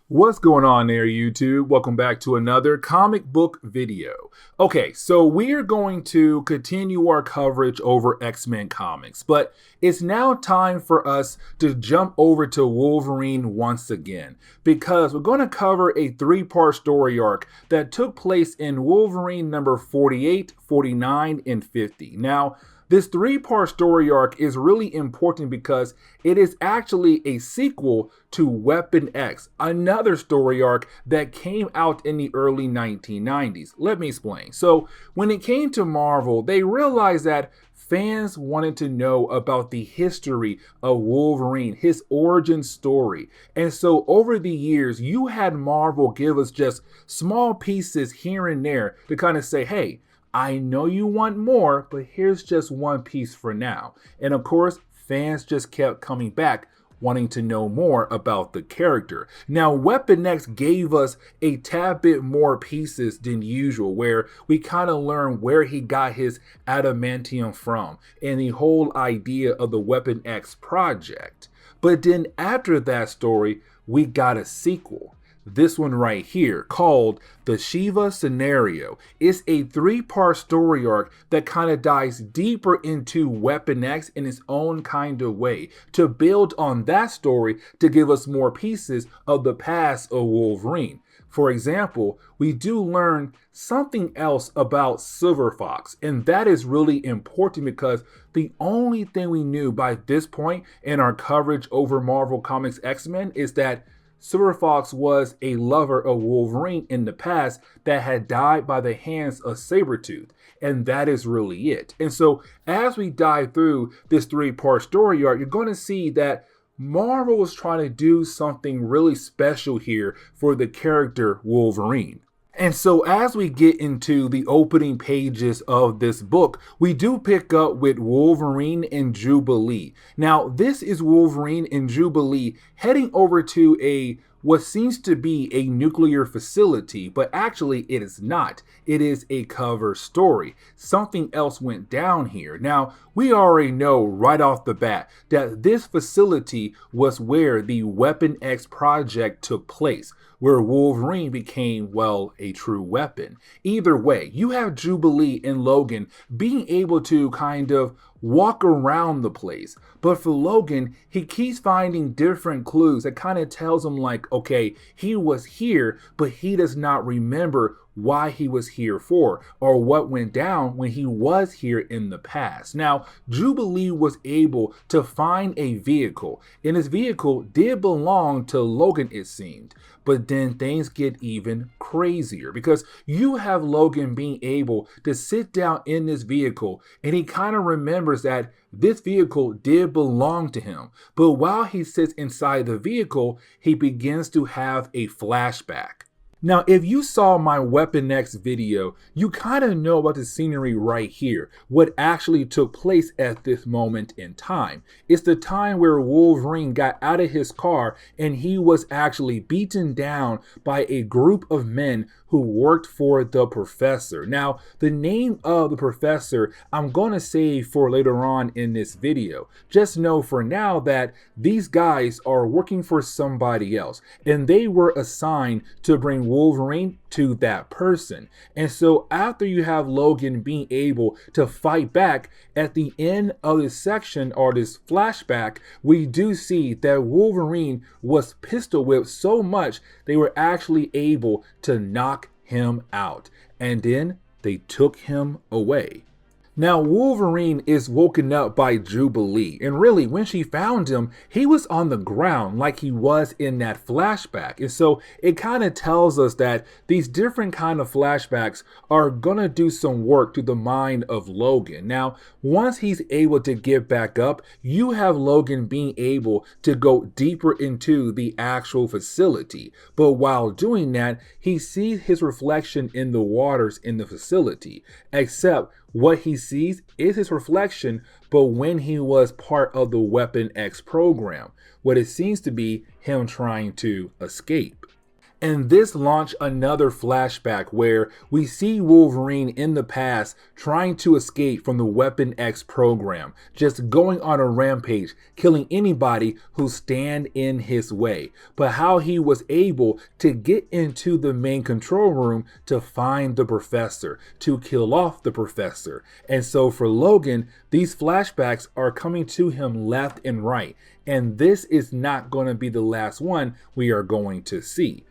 What's going on there, YouTube? Welcome back to another comic book video. Okay, so we are going to continue our coverage over X-Men comics, but it's now time for us to jump over to Wolverine once again, because we're going to cover a three-part story arc that took place in Wolverine number 48, 49, and 50. Now, this three-part story arc is really important because it is actually a sequel to Weapon X, another story arc that came out in the early 1990s. Let me explain. So, when it came to Marvel, they realized that fans wanted to know about the history of Wolverine, his origin story. And so over the years, you had Marvel give us just small pieces here and there to kind of say, hey, I know you want more, but here's just one piece for now. And of course, fans just kept coming back wanting to know more about the character. Now, Weapon X gave us a tad bit more pieces than usual, where we kind of learn where he got his adamantium from and the whole idea of the Weapon X project. But then after that story, we got a sequel. This one right here, called the Shivva Scenario, is a three-part story arc that kind of dives deeper into Weapon X in its own kind of way to build on that story to give us more pieces of the past of Wolverine. For example, we do learn something else about Silver Fox, and that is really important because the only thing we knew by this point in our coverage over Marvel Comics X-Men is that Silver Fox was a lover of Wolverine in the past that had died by the hands of Sabretooth. And that is really it. And so as we dive through this three-part story arc, you're going to see that Marvel was trying to do something really special here for the character Wolverine. And so as we get into the opening pages of this book, we do pick up with Wolverine and Jubilee. Now, this is Wolverine and Jubilee heading over to what seems to be a nuclear facility, but actually it is not. It is a cover story. Something else went down here. Now, we already know right off the bat that this facility was where the Weapon X project took place, where Wolverine became, well, a true weapon. Either way, you have Jubilee and Logan being able to kind of walk around the place. But for Logan, he keeps finding different clues that kind of tells him like, okay, he was here, but he does not remember why he was here for, or what went down when he was here in the past. Now, Jubilee was able to find a vehicle, and this vehicle did belong to Logan, it seemed. But then things get even crazier because you have Logan being able to sit down in this vehicle, and he kind of remembers that this vehicle did belong to him. But while he sits inside the vehicle, he begins to have a flashback. Now, if you saw my Weapon X video, you kind of know about the scenery right here, what actually took place at this moment in time. It's the time where Wolverine got out of his car and he was actually beaten down by a group of men who worked for the Professor. Now, the name of the Professor I'm going to save for later on in this video. Just know for now that these guys are working for somebody else, and they were assigned to bring Wolverine to that person. And so after you have Logan being able to fight back, at the end of this section or this flashback, we do see that Wolverine was pistol whipped so much they were actually able to knock him out. And then they took him away. Now, Wolverine is woken up by Jubilee, and really, when she found him, he was on the ground like he was in that flashback. And so it kind of tells us that these different kind of flashbacks are gonna do some work to the mind of Logan. Now, once he's able to get back up, you have Logan being able to go deeper into the actual facility. But while doing that, he sees his reflection in the waters in the facility, except what he sees is his reflection, but when he was part of the Weapon X program, what it seems to be him trying to escape. And this launched another flashback where we see Wolverine in the past trying to escape from the Weapon X program, just going on a rampage, killing anybody who stand in his way. But how he was able to get into the main control room to find the professor, to kill off the professor. And so for Logan, these flashbacks are coming to him left and right. And this is not going to be the last one we are going to see.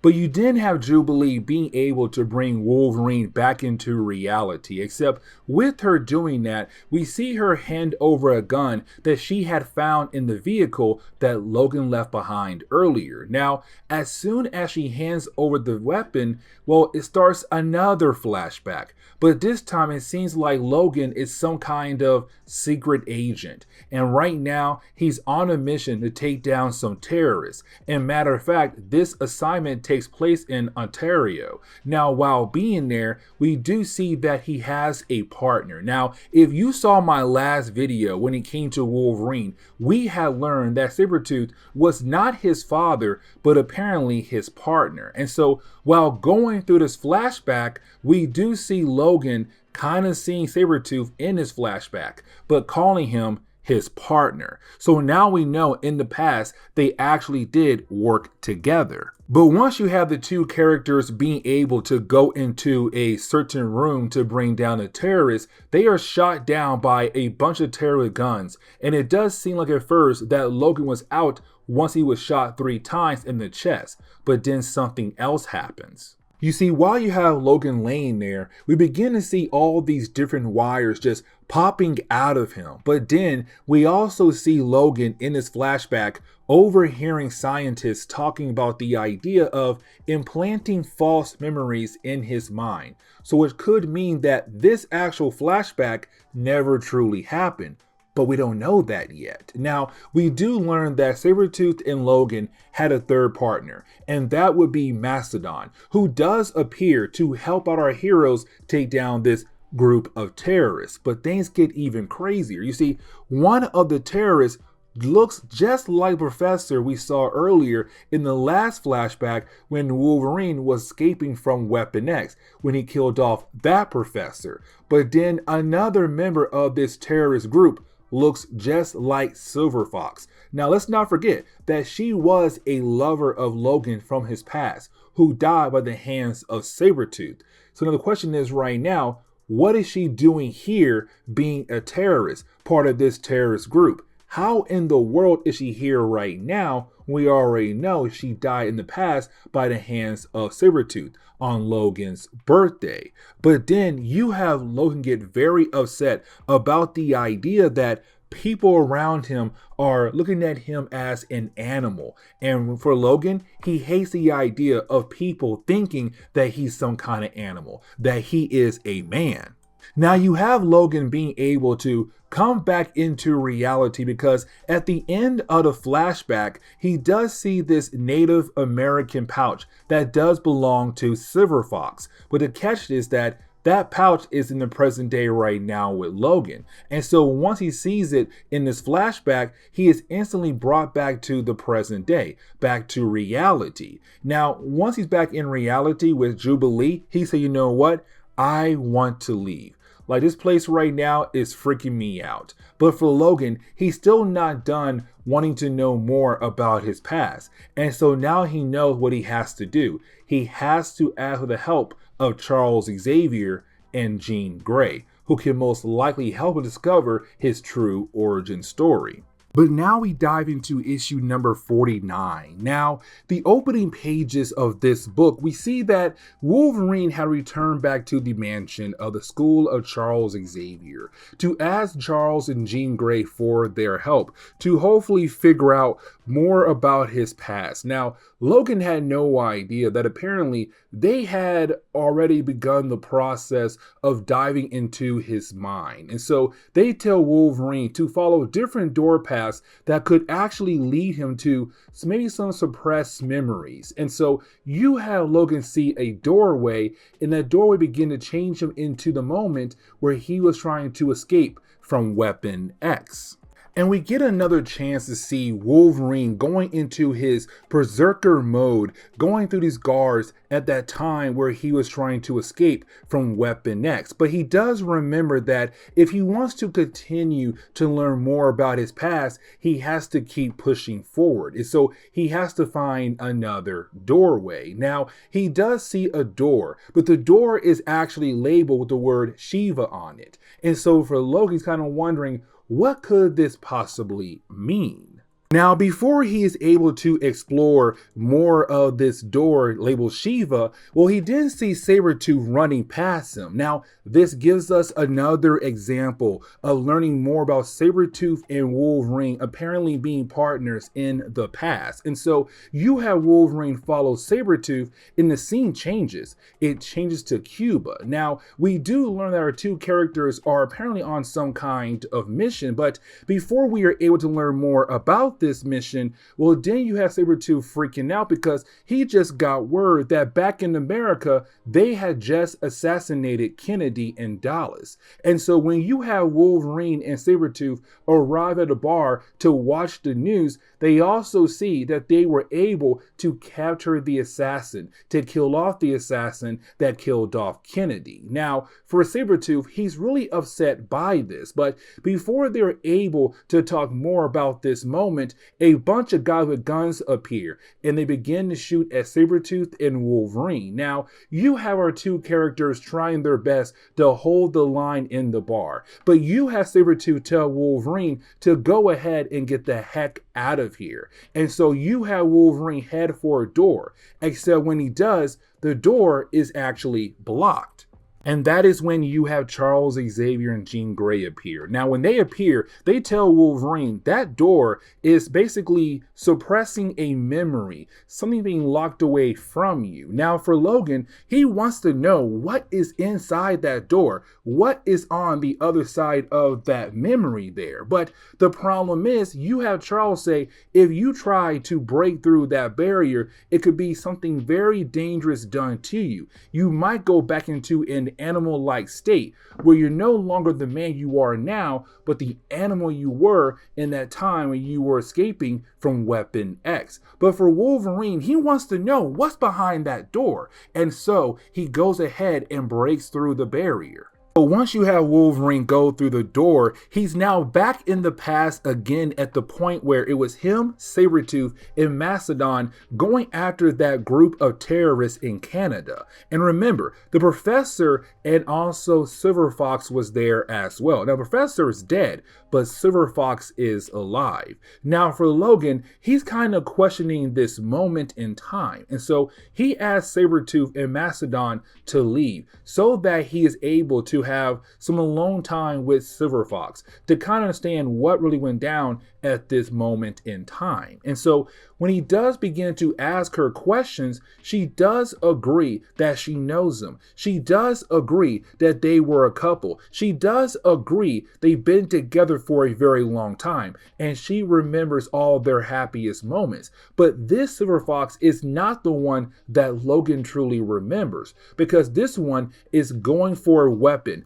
But you didn't have Jubilee being able to bring Wolverine back into reality, except with her doing that, we see her hand over a gun that she had found in the vehicle that Logan left behind earlier. Now, as soon as she hands over the weapon, well, it starts another flashback. But this time it seems like Logan is some kind of secret agent. And right now, he's on a mission to take down some terrorists. And matter of fact, this assignment takes place in Ontario. Now, while being there, we do see that he has a partner. Now, if you saw my last video when it came to Wolverine, we had learned that Sabretooth was not his father, but apparently his partner. And so while going through this flashback, we do see Logan kind of seeing Sabretooth in his flashback, but calling him his partner. So now we know in the past they actually did work together. But once you have the two characters being able to go into a certain room to bring down the terrorists, they are shot down by a bunch of terrorist guns. And it does seem like at first that Logan was out once he was shot 3 times in the chest, but then something else happens. You see, while you have Logan laying there, we begin to see all these different wires just popping out of him. But then we also see Logan in this flashback overhearing scientists talking about the idea of implanting false memories in his mind. So it could mean that this actual flashback never truly happened. But we don't know that yet. Now, we do learn that Sabretooth and Logan had a third partner, and that would be Mastodon, who does appear to help out our heroes take down this group of terrorists. But things get even crazier. You see, one of the terrorists looks just like the professor we saw earlier in the last flashback when Wolverine was escaping from Weapon X, when he killed off that professor. But then another member of this terrorist group looks just like Silver Fox. Now let's not forget that she was a lover of Logan from his past, who died by the hands of Sabretooth. So now the question is right now, what is she doing here being a terrorist, part of this terrorist group? How in the world is she here right now? We already know she died in the past by the hands of Sabretooth on Logan's birthday. But then you have Logan get very upset about the idea that people around him are looking at him as an animal. And for Logan, he hates the idea of people thinking that he's some kind of animal, that he is a man. Now you have Logan being able to come back into reality because at the end of the flashback, he does see this Native American pouch that does belong to Silver Fox. But the catch is that that pouch is in the present day right now with Logan. And so once he sees it in this flashback, he is instantly brought back to the present day, back to reality. Now, once he's back in reality with Jubilee, he said, you know what? I want to leave. Like, this place right now is freaking me out. But for Logan, he's still not done wanting to know more about his past. And so now he knows what he has to do. He has to ask for the help of Charles Xavier and Jean Grey, who can most likely help him discover his true origin story. But now we dive into issue number 49. Now, the opening pages of this book, we see that Wolverine had returned back to the mansion of the school of Charles Xavier to ask Charles and Jean Grey for their help to hopefully figure out more about his past. Now, Logan had no idea that apparently they had already begun the process of diving into his mind. And so they tell Wolverine to follow different door paths that could actually lead him to maybe some suppressed memories. And so you have Logan see a doorway, and that doorway begin to change him into the moment where he was trying to escape from Weapon X. And we get another chance to see Wolverine going into his berserker mode, going through these guards at that time where he was trying to escape from Weapon X. But he does remember that if he wants to continue to learn more about his past, he has to keep pushing forward. And so he has to find another doorway. Now, he does see a door, but the door is actually labeled with the word Shiva on it. And so for Logan, he's kind of wondering, what could this possibly mean? Now, before he is able to explore more of this door labeled Shiva, well, he did see Sabretooth running past him. Now, this gives us another example of learning more about Sabretooth and Wolverine apparently being partners in the past. And so you have Wolverine follow Sabretooth and the scene changes. It changes to Cuba. Now, we do learn that our two characters are apparently on some kind of mission, but before we are able to learn more about this mission, well, then you have Sabretooth freaking out because he just got word that back in America, they had just assassinated Kennedy in Dallas. And so when you have Wolverine and Sabretooth arrive at a bar to watch the news, they also see that they were able to capture the assassin, to kill off the assassin that killed off Kennedy. Now, for Sabretooth, he's really upset by this, but before they're able to talk more about this moment, a bunch of guys with guns appear and they begin to shoot at Sabretooth and Wolverine. Now, you have our two characters trying their best to hold the line in the bar, but you have Sabretooth tell Wolverine to go ahead and get the heck out of here. And so you have Wolverine head for a door, except when he does, the door is actually blocked. And that is when you have Charles Xavier and Jean Grey appear. Now, when they appear, they tell Wolverine that door is basically suppressing a memory, something being locked away from you. Now, for Logan, he wants to know what is inside that door, what is on the other side of that memory there. But the problem is, you have Charles say, if you try to break through that barrier, it could be something very dangerous done to you. You might go back into an animal-like state where you're no longer the man you are now, but the animal you were in that time when you were escaping from Weapon X. But for Wolverine, he wants to know what's behind that door, and so he goes ahead and breaks through the barrier. But once you have Wolverine go through the door, he's now back in the past again at the point where it was him, Sabretooth, and Mastodon going after that group of terrorists in Canada. And remember, the Professor and also Silver Fox was there as well. Now, Professor is dead, but Silver Fox is alive. Now, for Logan, he's kind of questioning this moment in time. And so he asks Sabretooth and Mastodon to leave so that he is able to have some alone time with Silver Fox to kind of understand what really went down at this moment in time. And so when he does begin to ask her questions, she does agree that she knows him. She does agree that they were a couple. She does agree they've been together for a very long time, and she remembers all their happiest moments. But this Silver Fox is not the one that Logan truly remembers, because this one is going for a weapon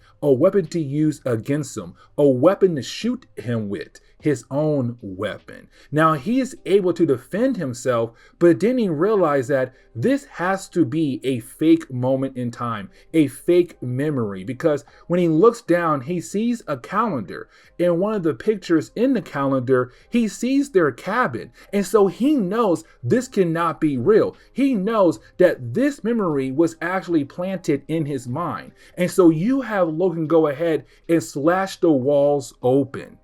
to use against him, a weapon to shoot him with, his own weapon. Now, he is able to defend himself, but then he realized that this has to be a fake moment in time, a fake memory, because when he looks down, he sees a calendar. In one of the pictures in the calendar, he sees their cabin. And so he knows this cannot be real. He knows that this memory was actually planted in his mind. And so you have Logan go ahead and slash the walls open.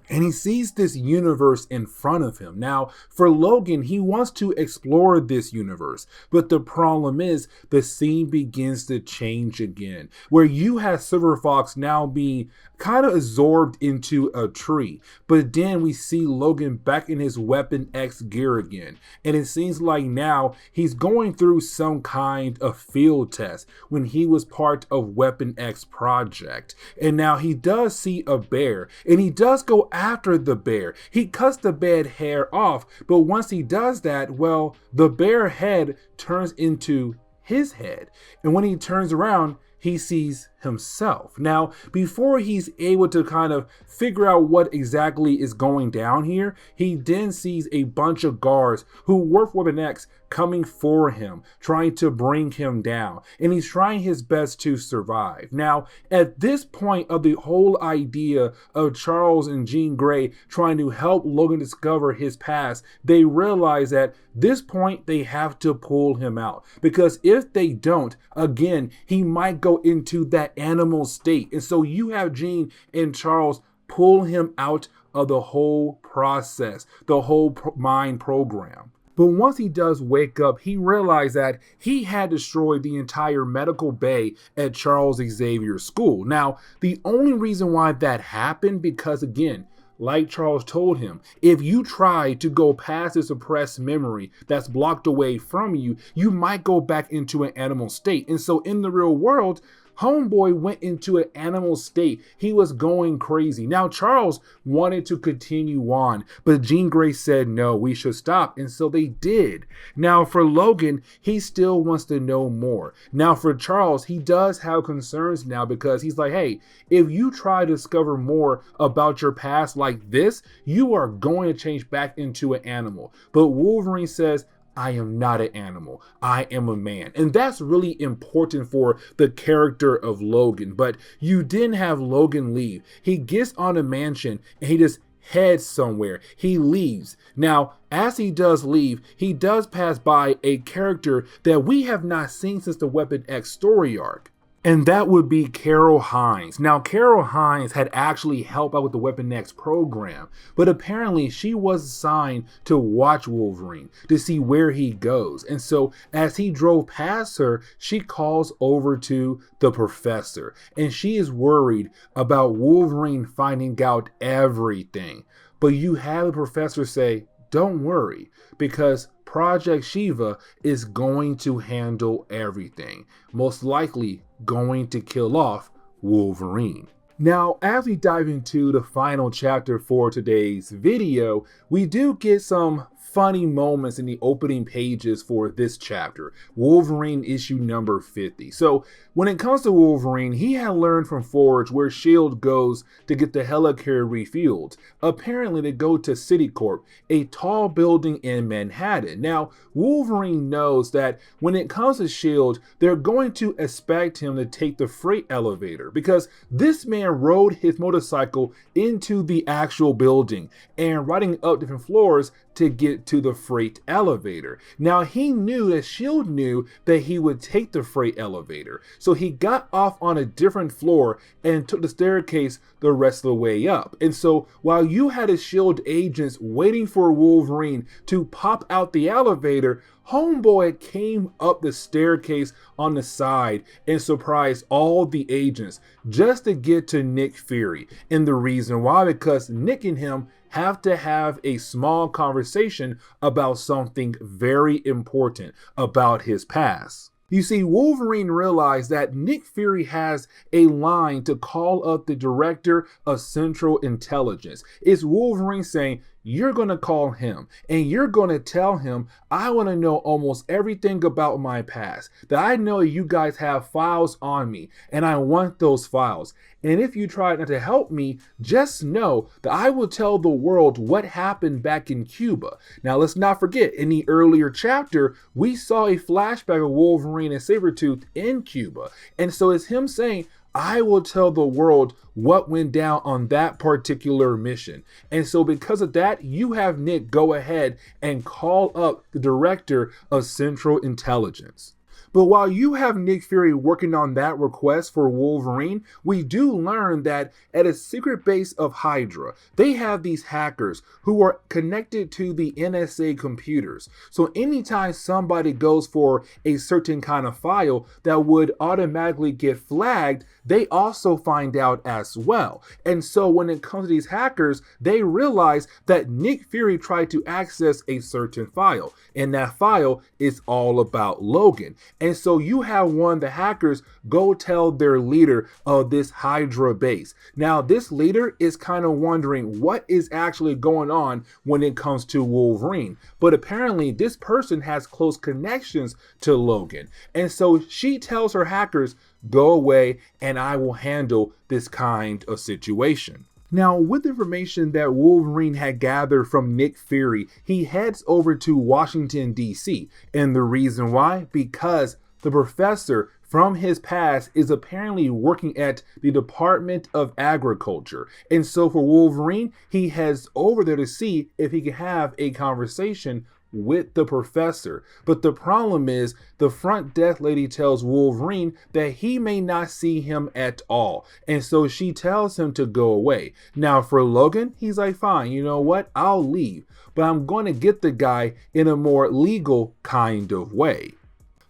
And he sees this universe in front of him. Now, for Logan, he wants to explore this universe. But the problem is, the scene begins to change again, where you have Silver Fox now being kind of absorbed into a tree. But then we see Logan back in his Weapon X gear again. And it seems like now he's going through some kind of field test when he was part of Weapon X project. And now he does see a bear, and he does go after the bear. He cuts the bear hair off, but once he does that, well, the bear head turns into his head. And when he turns around, he sees himself. Now, before he's able to kind of figure out what exactly is going down here, he then sees a bunch of guards who work for the next coming for him, trying to bring him down, and he's trying his best to survive. Now, at this point of the whole idea of Charles and Jean Grey trying to help Logan discover his past, they realize that this point they have to pull him out, because if they don't, again, he might go into that animal state. And so you have Jean and Charles pull him out of the whole process, the whole mind program. But once he does wake up, he realized that he had destroyed the entire medical bay at Charles Xavier's school. Now, the only reason why that happened, because again, like Charles told him, if you try to go past the suppressed memory that's blocked away from you, you might go back into an animal state. And so in the real world, Homeboy went into an animal state. He was going crazy. Now, Charles wanted to continue on, but Jean Grey said, no, we should stop. And so they did. Now, for Logan, he still wants to know more. Now, for Charles, he does have concerns now, because he's like, hey, if you try to discover more about your past like this, you are going to change back into an animal. But Wolverine says, I am not an animal. I am a man. And that's really important for the character of Logan. But you didn't have Logan leave. He gets on a mansion and he just heads somewhere. He leaves. Now, as he does leave, he does pass by a character that we have not seen since the Weapon X story arc. And that would be Carol Hines. Now, Carol Hines had actually helped out with the Weapon X program, but apparently she was assigned to watch Wolverine to see where he goes. And so as he drove past her, she calls over to the professor, and she is worried about Wolverine finding out everything. But you have the professor say, don't worry, because Project Shiva is going to handle everything, most likely going to kill off Wolverine. Now, as we dive into the final chapter for today's video, we do get some funny moments in the opening pages for this chapter, Wolverine issue number 50. So when it comes to Wolverine, he had learned from Forge where S.H.I.E.L.D. goes to get the helicarrier refueled. Apparently they go to Citicorp, a tall building in Manhattan. Now, Wolverine knows that when it comes to S.H.I.E.L.D., they're going to expect him to take the freight elevator, because this man rode his motorcycle into the actual building and riding up different floors to get to the freight elevator. Now, he knew that S.H.I.E.L.D. knew that he would take the freight elevator. So he got off on a different floor and took the staircase the rest of the way up. And so while you had a S.H.I.E.L.D. agents waiting for Wolverine to pop out the elevator, Homeboy came up the staircase on the side and surprised all the agents just to get to Nick Fury. And the reason why, because Nick and him have to have a small conversation about something very important about his past. You see, Wolverine realized that Nick Fury has a line to call up the director of Central Intelligence. It's Wolverine saying, you're going to call him and you're going to tell him, I want to know almost everything about my past, that I know you guys have files on me and I want those files. And if you try not to help me, just know that I will tell the world what happened back in Cuba. Now, let's not forget, in the earlier chapter, we saw a flashback of Wolverine and Sabretooth in Cuba. And so it's him saying, I will tell the world what went down on that particular mission. And so because of that, you have Nick go ahead and call up the director of Central Intelligence. But while you have Nick Fury working on that request for Wolverine, we do learn that at a secret base of Hydra, they have these hackers who are connected to the NSA computers. So anytime somebody goes for a certain kind of file that would automatically get flagged, they also find out as well. And so when it comes to these hackers, they realize that Nick Fury tried to access a certain file, and that file is all about Logan. And so you have one of the hackers go tell their leader of this Hydra base. Now, this leader is kind of wondering what is actually going on when it comes to Wolverine. But apparently this person has close connections to Logan. And so she tells her hackers, go away and I will handle this kind of situation. Now, with the information that Wolverine had gathered from Nick Fury, he heads over to Washington, D.C. And the reason why? Because the professor from his past is apparently working at the Department of Agriculture. And so for Wolverine, he heads over there to see if he can have a conversation with the professor. But the problem is the front desk lady tells Wolverine that he may not see him at all. And so she tells him to go away. Now for Logan, he's like, fine, you know what? I'll leave. But I'm going to get the guy in a more legal kind of way.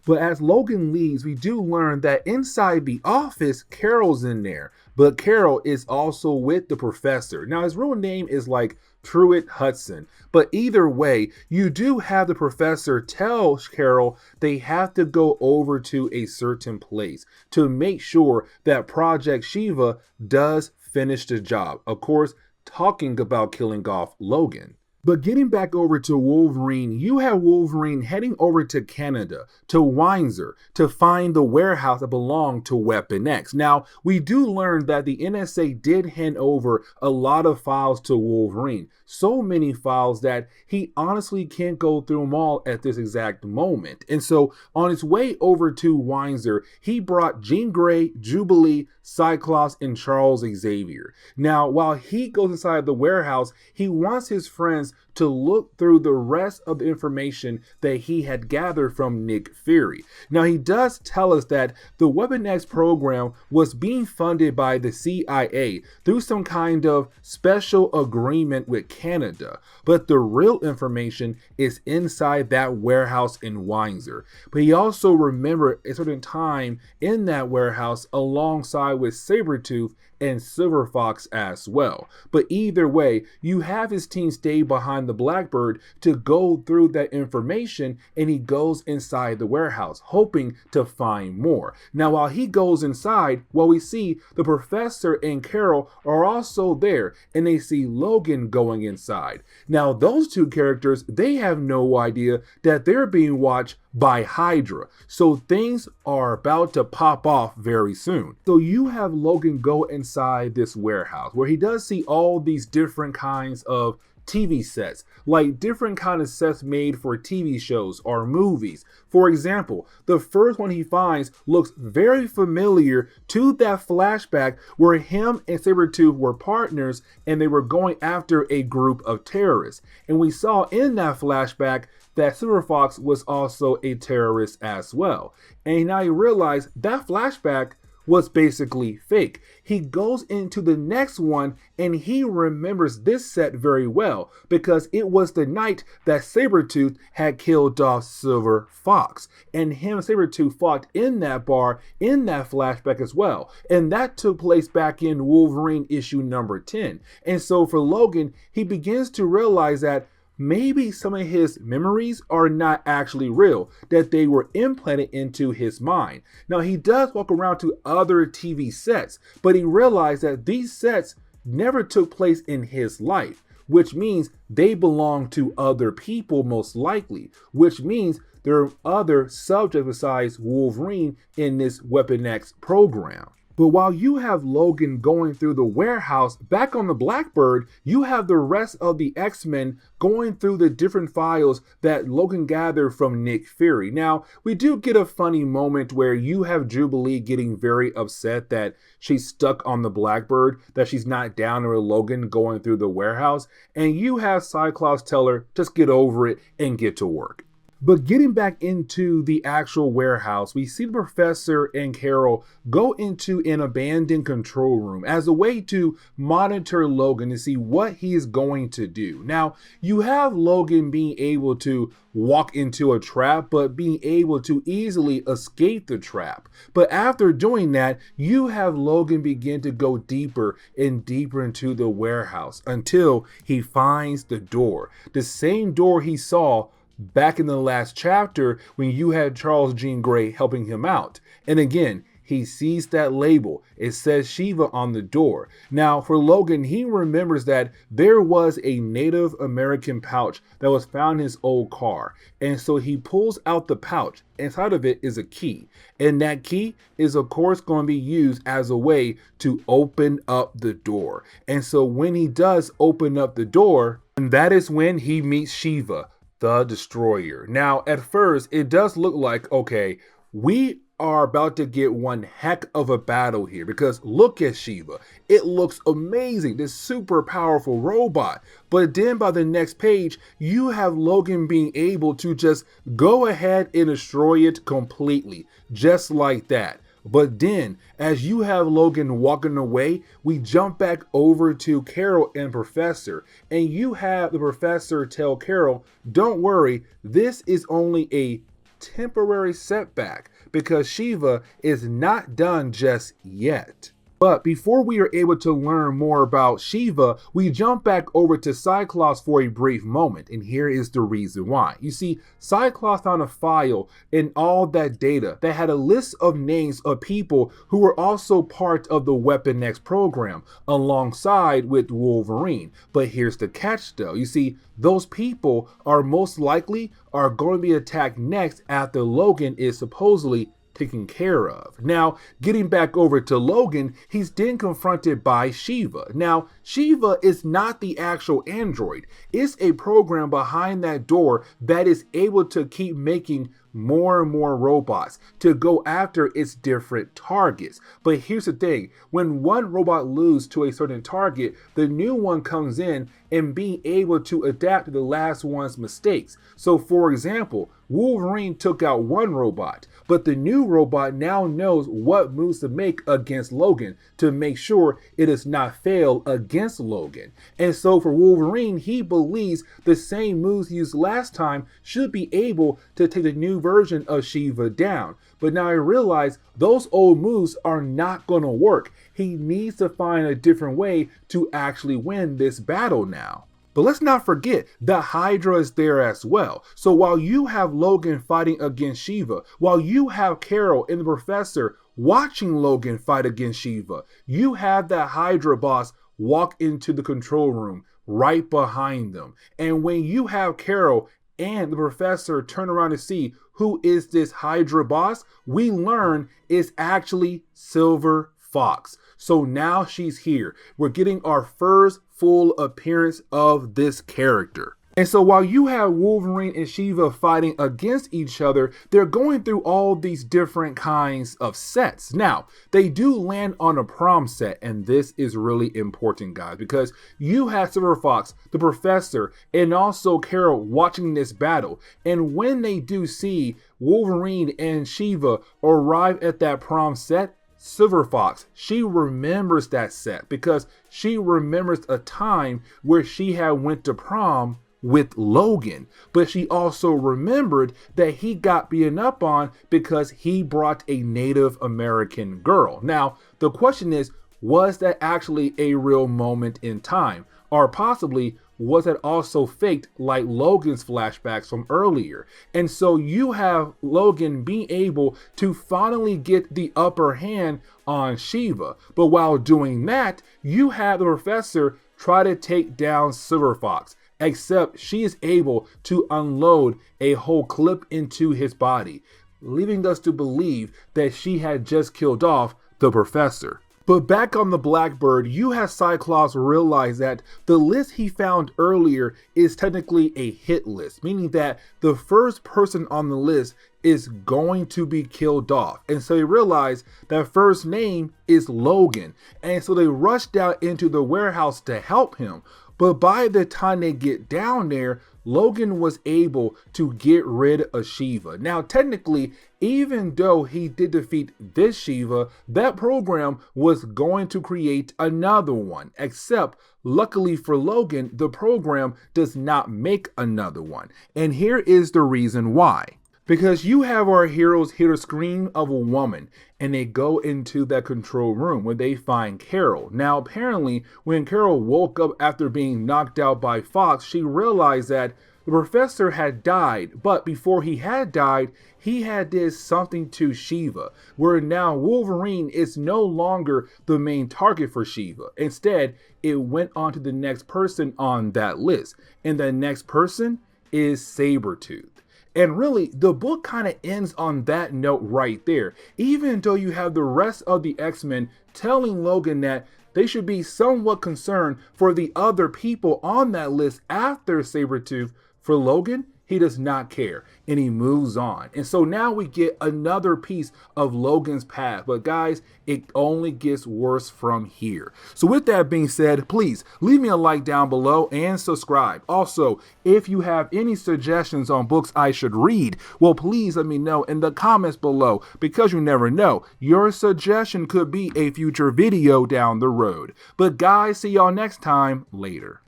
But as Logan leaves, we do learn that inside the office, Carol's in there. But Carol is also with the professor. Now his real name is like Pruitt Hudson. But either way, you do have the professor tell Carol they have to go over to a certain place to make sure that Project Shiva does finish the job. Of course, talking about killing off Logan. But getting back over to Wolverine, you have Wolverine heading over to Canada, to Windsor, to find the warehouse that belonged to Weapon X. Now, we do learn that the NSA did hand over a lot of files to Wolverine. So many files that he honestly can't go through them all at this exact moment. And so on his way over to Windsor, he brought Jean Grey, Jubilee, Cyclops, and Charles Xavier. Now, while he goes inside the warehouse, he wants his friends to look through the rest of the information that he had gathered from Nick Fury. Now, he does tell us that the Weapon X program was being funded by the CIA through some kind of special agreement with Canada, but the real information is inside that warehouse in Windsor. But he also remembered a certain time in that warehouse alongside with Sabretooth and Silver Fox as well. But either way, you have his team stay behind the Blackbird to go through that information, and he goes inside the warehouse hoping to find more. Now while he goes inside, we see the professor and Carol are also there, and they see Logan going inside. Now those two characters, they have no idea that they're being watched by Hydra. So things are about to pop off very soon. So you have Logan go inside this warehouse where he does see all these different kinds of TV sets, like different kind of sets made for TV shows or movies. For example, the first one he finds looks very familiar to that flashback where him and Sabretooth were partners and they were going after a group of terrorists. And we saw in that flashback that Silver Fox was also a terrorist as well. And now you realize that flashback was basically fake. He goes into the next one and he remembers this set very well because it was the night that Sabretooth had killed off Silver Fox. And him and Sabretooth fought in that bar in that flashback as well. And that took place back in Wolverine issue number 10. And so for Logan, he begins to realize that maybe some of his memories are not actually real, that they were implanted into his mind. Now, he does walk around to other TV sets, but he realized that these sets never took place in his life, which means they belong to other people most likely, which means there are other subjects besides Wolverine in this Weapon X program. But while you have Logan going through the warehouse, back on the Blackbird, you have the rest of the X-Men going through the different files that Logan gathered from Nick Fury. Now, we do get a funny moment where you have Jubilee getting very upset that she's stuck on the Blackbird, that she's not down with Logan going through the warehouse, and you have Cyclops tell her, just get over it and get to work. But getting back into the actual warehouse, we see the professor and Carol go into an abandoned control room as a way to monitor Logan to see what he is going to do. Now, you have Logan being able to walk into a trap, but being able to easily escape the trap. But after doing that, you have Logan begin to go deeper and deeper into the warehouse until he finds the door. The same door he saw back in the last chapter when you had Charles Jean Grey helping him out. And again, he sees that label. It says Shiva on the door. Now, for Logan, he remembers that there was a Native American pouch that was found in his old car. And so he pulls out the pouch. Inside of it is a key. And that key is, of course, going to be used as a way to open up the door. And so when he does open up the door, that is when he meets Shiva, the Destroyer. Now, at first, it does look like, okay, we are about to get one heck of a battle here, because look at Shiva. It looks amazing, this super powerful robot. But then by the next page, you have Logan being able to just go ahead and destroy it completely, just like that. But then, as you have Logan walking away, we jump back over to Carol and Professor, and you have the Professor tell Carol, don't worry, this is only a temporary setback, because Shiva is not done just yet. But before we are able to learn more about Shiva, we jump back over to Cyclops for a brief moment, and here is the reason why. You see, Cyclops found a file in all that data that had a list of names of people who were also part of the Weapon X program, alongside with Wolverine. But here's the catch though. You see, those people are most likely going to be attacked next after Logan is supposedly taken care of. Now, getting back over to Logan, he's then confronted by Shiva. Now, Shiva is not the actual android. It's a program behind that door that is able to keep making more and more robots to go after its different targets. But here's the thing, when one robot loses to a certain target, the new one comes in and being able to adapt to the last one's mistakes. So for example, Wolverine took out one robot, but the new robot now knows what moves to make against Logan to make sure it does not fail against Logan. And so for Wolverine, he believes the same moves used last time should be able to take the new version of Shiva down. But now I realize those old moves are not going to work. He needs to find a different way to actually win this battle now. But let's not forget that Hydra is there as well. So while you have Logan fighting against Shiva, while you have Carol and the Professor watching Logan fight against Shiva, you have that Hydra boss walk into the control room right behind them. And when you have Carol and the Professor turn around to see who is this Hydra boss, we learn it's actually Silver Fox. So now she's here. We're getting our first full appearance of this character. And so while you have Wolverine and Shiva fighting against each other, they're going through all these different kinds of sets. Now, they do land on a prom set, and this is really important, guys, because you have Silver Fox, the Professor, and also Carol watching this battle. And when they do see Wolverine and Shiva arrive at that prom set, Silver Fox, she remembers that set because she remembers a time where she had went to prom with Logan, but she also remembered that he got beaten up on because he brought a Native American girl. Now, the question is, was that actually a real moment in time? Or possibly, was it also faked like Logan's flashbacks from earlier? And so you have Logan being able to finally get the upper hand on Shiva. But while doing that, you have the Professor try to take down Silver Fox. Except she is able to unload a whole clip into his body, leaving us to believe that she had just killed off the Professor. But back on the Blackbird, you have Cyclops realize that the list he found earlier is technically a hit list, meaning that the first person on the list is going to be killed off. And so they realize that first name is Logan. And so they rush down into the warehouse to help him. But by the time they get down there, Logan was able to get rid of Shiva. Now, technically, even though he did defeat this Shiva, that program was going to create another one. Except, luckily for Logan, the program does not make another one. And here is the reason why. Because you have our heroes hear the scream of a woman and they go into that control room where they find Carol. Now, apparently, when Carol woke up after being knocked out by Fox, she realized that The professor had died, but before he had died, he had did something to Shiva, where now Wolverine is no longer the main target for Shiva. Instead, it went on to the next person on that list, and the next person is Sabretooth. And really, the book kind of ends on that note right there, even though you have the rest of the X-Men telling Logan that they should be somewhat concerned for the other people on that list after Sabretooth. For Logan, he does not care, and he moves on. And so now we get another piece of Logan's path. But guys, it only gets worse from here. So with that being said, please leave me a like down below and subscribe. Also, if you have any suggestions on books I should read, well, please let me know in the comments below, because you never know, your suggestion could be a future video down the road. But guys, see y'all next time. Later.